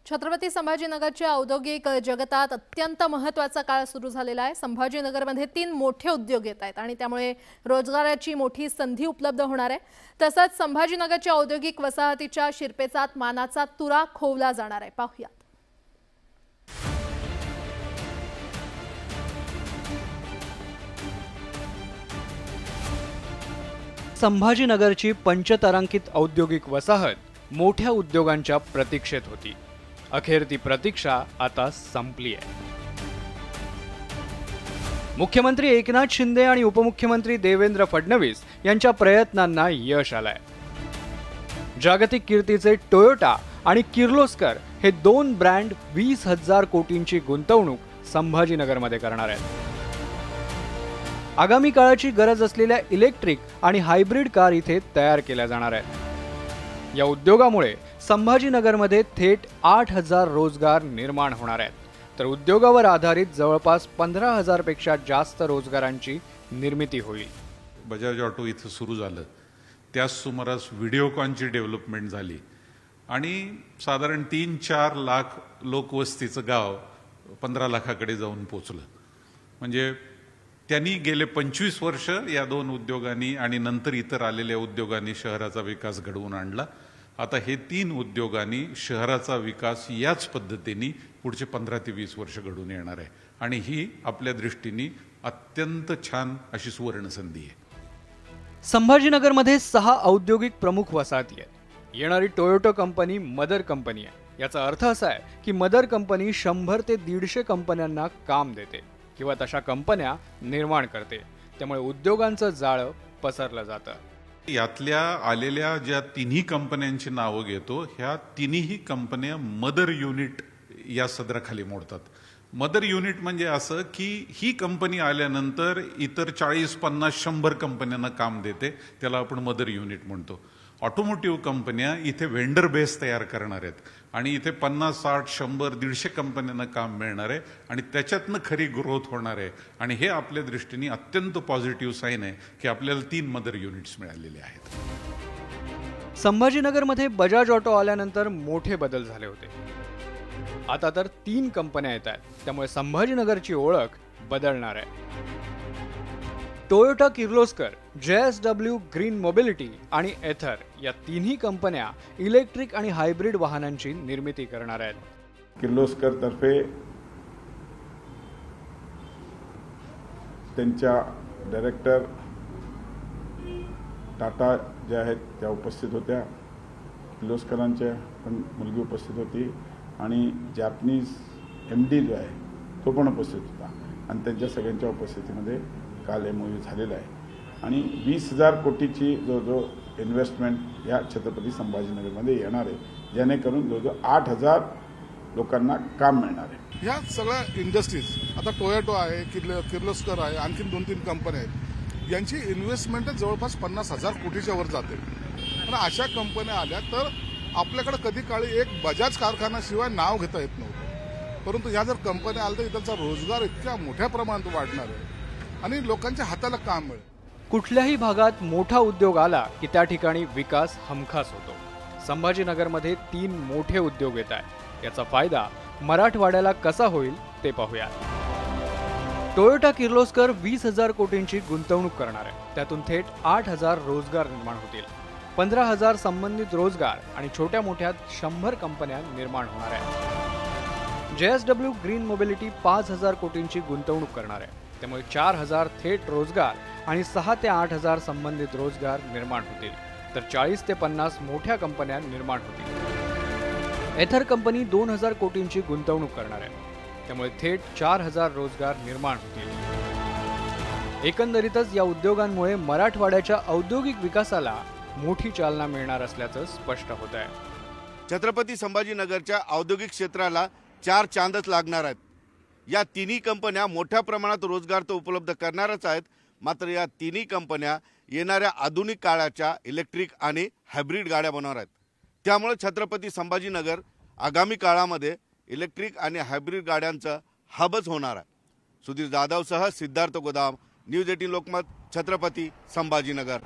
छत्रपती संभाजीनगरच्या औद्योगिक जगतात अत्यंत महत्त्वाचा काळ सुरू झालेला आहे। संभाजीनगरमध्ये 3 मोठे उद्योग येत आहेत आणि त्यामुळे रोजगाराची मोठी संधी उपलब्ध होणार आहे। तसंच संभाजीनगरच्या औद्योगिक वसाहतीच्या शिरपेचात मानाचा तुरा खोवला जाणार आहे। पाहूया। संभाजीनगरची पंचतारांकित औद्योगिक वसाहत मोठ्या उद्योगांच्या प्रतीक्षेत होती। अखेर ती प्रतीक्षा आता संपली आहे। मुख्यमंत्री एकनाथ शिंदे आणि उपमुख्यमंत्री देवेंद्र फडणवीस यांच्या प्रयत्नांना यश आलंय। जागतिक कीर्तीचे टोयोटा आणि किर्लोस्कर हे 2 ब्रँड 20,000 कोटींची गुंतवणूक संभाजीनगरमध्ये करणार आहेत। आगामी काळाची गरज असलेल्या इलेक्ट्रिक आणि हायब्रिड कार इथे तयार केल्या जाणार आहेत। या उद्योगामुळे संभाजीनगरमध्ये थेट 8,000 रोजगार निर्माण होणार आहेत, तर उद्योगावर आधारित जवळपास 15,000 पेक्षा जास्त रोजगारांची निर्मिती होईल। बजाज ऑटो इथं सुरू झालं, त्याच सुमारास व्हिडिओकॉनची डेव्हलपमेंट झाली आणि साधारण 3-4 लाख लोकवस्तीचं गाव 15 लाखाकडे जाऊन पोचलं। म्हणजे त्यांनी गेले 25 वर्ष या 2 उद्योगांनी आणि नंतर इतर आलेल्या उद्योगांनी शहराचा विकास घडवून आणला। आता हे 3 उद्योगांनी शहराचा विकास याच पद्धतीने पुढचे 15 ते 20 वर्ष घडून येणार आहे आणि ही आपल्या दृष्टीने अत्यंत छान अशी सुवर्ण संधी आहे। संभाजीनगरमध्ये 6 औद्योगिक प्रमुख वसाहती आहेत। येणारी टोयोटा कंपनी मदर कंपनी आहे। याचा अर्थ असा आहे की मदर कंपनी 100 ते 150 कंपन्यांना काम देते किंवा तशा कंपन्या निर्माण करते, त्यामुळे उद्योगांचं जाळं पसरलं जातं। यातल्या आलेल्या ज्या 3ही कंपन्यांची नावं घेतो, ह्या 3ही कंपन्या मदर युनिट या सदराखाली मोडतात। मदर युनिट म्हणजे असं की ही कंपनी आल्यानंतर इतर 40, 50, 100 कंपन्यांना काम देते, त्याला आपण मदर युनिट म्हणतो। ऑटोमोटिव्ह कंपन्या इथे वेंडर बेस तयार करणार आहेत आणि इथे 50, 60, 100, 150 कंपन्यांना काम मिळणार आहे आणि त्याच्यातनं खरी ग्रोथ होणार आहे आणि हे आपल्या दृष्टीने अत्यंत पॉझिटिव्ह साइन आहे की आपल्याला 3 मदर युनिट्स मिळालेले आहेत। संभाजीनगरमध्ये बजाज ऑटो आल्यानंतर मोठे बदल झाले होते। आता तर 3 कंपन्या येत आहेत, त्यामुळे संभाजीनगरची ओळख बदलणार आहे। Toyota Kirloskar, JSW green mobility आणि एथर या 3ही कंपन्या इलेक्ट्रिक आणि हायब्रिड वाहनांची निर्मिती करणार आहेत। किर्लोस्कर तर्फे त्यांच्या डायरेक्टर टाटा ज्या आहेत त्या उपस्थित होत्या, किर्लोस्करांच्या पण मुलगी उपस्थित होती आणि जॅपनीज MD जो आहे तो पण उपस्थित होता आणि त्यांच्या सगळ्यांच्या उपस्थितीमध्ये काल MOU झालेला आहे आणि 20,000 कोटीची जो इन्व्हेस्टमेंट या छत्रपती संभाजीनगरमध्ये येणार आहे, जेणेकरून जो 8,000 लोकांना काम मिळणार आहे। ह्या सगळ्या इंडस्ट्रीज आता टोयोटो आहे, किर्लोस्कर आहे, आणखी 2-3 कंपन्या आहेत, यांची इन्व्हेस्टमेंट जवळपास 50,000 कोटीच्या वर जाते। आणि अशा कंपन्या आल्या तर आपल्याकडे कधी काळी एक बजाज कारखान्याशिवाय नाव घेता येत नव्हतं, परंतु ह्या जर कंपन्या आल्या तर इथलचा रोजगार इतक्या मोठ्या प्रमाणात वाढणार आहे आणि लोकांच्या हाताला काम मिळेल। कुठल्याही भागात मोठा उद्योग आला की त्या ठिकाणी विकास हमखास होतो। संभाजीनगरमध्ये 3 मोठे उद्योग येत आहेत, याचा फायदा मराठवाड्याला कसा होईल ते पाहूया। टोयोटा किर्लोस्कर 20,000 कोटींची गुंतवणूक करणार आहे, त्यातून थेट 8,000 रोजगार निर्माण होतील। 15,000 संबंधित रोजगार आणि छोट्या मोठ्या 100 कंपन्या निर्माण होणार आहेत। JSW ग्रीन मोबिलिटी 5,000 कोटींची गुंतवणूक करणार आहे, त्यामुळे 4,000 थेट रोजगार आणि 6 ते 8,000 संबंधित रोजगार निर्माण होतील, तर 40 ते 50 मोठ्या कंपन्या निर्माण होतील। एथर कंपनी 2,000 कोटींची गुंतवणूक करणार आहे, त्यामुळे थेट 4,000 रोजगार निर्माण होतील। एकंदरीतच या उद्योगांमुळे मराठवाड्याच्या औद्योगिक विकासाला मोठी चालना मिळणार असल्याचं स्पष्ट होत आहे। छत्रपती संभाजीनगरच्या औद्योगिक क्षेत्राला 4 चांदच लागणार आहेत। या 3ही कंपन्या मोठ्या प्रमाणात रोजगार तर उपलब्ध करणारच आहेत, मात्र या 3ही कंपन्या येणाऱ्या आधुनिक काळाच्या इलेक्ट्रिक आणि हायब्रिड गाड्या बनवणार आहेत। त्यामुळे छत्रपती संभाजीनगर आगामी काळामध्ये इलेक्ट्रिक आणि हायब्रिड गाड्यांचं हबच होणार आहे। सुधीर जाधवसह सिद्धार्थ गोदाम, न्यूज 18 लोकमत, छत्रपती संभाजीनगर।